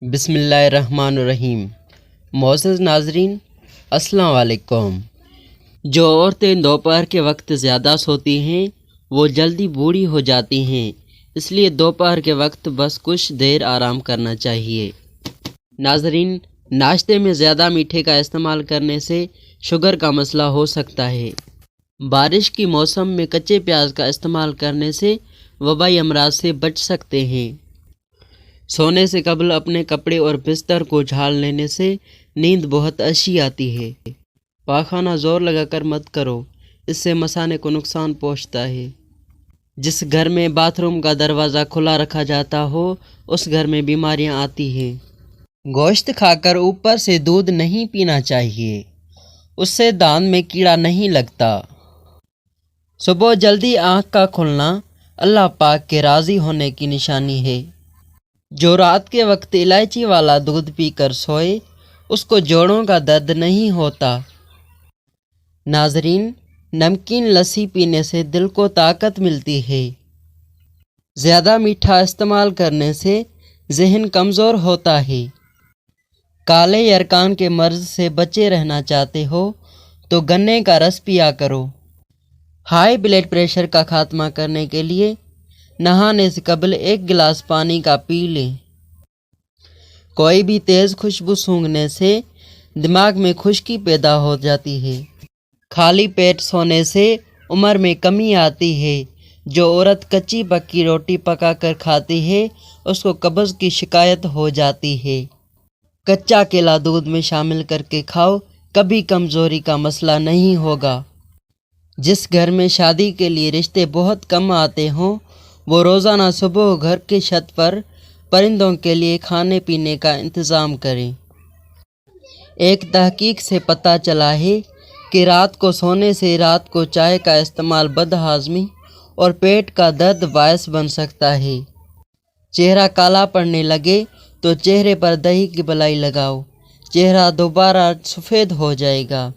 بسم اللہ الرحمن الرحیم۔ معزز ناظرین، السلام علیکم۔ جو عورتیں دوپہر کے وقت زیادہ سوتی ہیں وہ جلدی بوڑھی ہو جاتی ہیں، اس لیے دوپہر کے وقت بس کچھ دیر آرام کرنا چاہیے۔ ناظرین، ناشتے میں زیادہ میٹھے کا استعمال کرنے سے شوگر کا مسئلہ ہو سکتا ہے۔ بارش کی موسم میں کچے پیاز کا استعمال کرنے سے وبائی امراض سے بچ سکتے ہیں۔ سونے سے قبل اپنے کپڑے اور بستر کو جھاڑ لینے سے نیند بہت اچھی آتی ہے۔ پاخانہ زور لگا کر مت کرو، اس سے مثانے کو نقصان پہنچتا ہے۔ جس گھر میں باتھ روم کا دروازہ کھلا رکھا جاتا ہو اس گھر میں بیماریاں آتی ہیں۔ گوشت کھا کر اوپر سے دودھ نہیں پینا چاہیے، اس سے دانت میں کیڑا نہیں لگتا۔ صبح جلدی آنکھ کا کھلنا اللہ پاک کے راضی ہونے کی نشانی ہے۔ جو رات کے وقت الائچی والا دودھ پی کر سوئے اس کو جوڑوں کا درد نہیں ہوتا۔ ناظرین، نمکین لسی پینے سے دل کو طاقت ملتی ہے۔ زیادہ میٹھا استعمال کرنے سے ذہن کمزور ہوتا ہے۔ کالے یرقان کے مرض سے بچے رہنا چاہتے ہو تو گنے کا رس پیا کرو۔ ہائی بلڈ پریشر کا خاتمہ کرنے کے لیے نہانے سے قبل 1 گلاس پانی کا پی لیں۔ کوئی بھی تیز خوشبو سونگھنے سے دماغ میں خشکی پیدا ہو جاتی ہے۔ خالی پیٹ سونے سے عمر میں کمی آتی ہے۔ جو عورت کچی پکی روٹی پکا کر کھاتی ہے اس کو قبض کی شکایت ہو جاتی ہے۔ کچا کیلا دودھ میں شامل کر کے کھاؤ، کبھی کمزوری کا مسئلہ نہیں ہوگا۔ جس گھر میں شادی کے لیے رشتے بہت کم آتے ہوں وہ روزانہ صبح گھر کی چھت پر پرندوں کے لیے کھانے پینے کا انتظام کریں۔ ایک تحقیق سے پتہ چلا ہے کہ رات کو سونے سے رات کو چائے کا استعمال بد ہضمی اور پیٹ کا درد باعث بن سکتا ہے۔ چہرہ کالا پڑنے لگے تو چہرے پر دہی کی بلائی لگاؤ، چہرہ دوبارہ سفید ہو جائے گا۔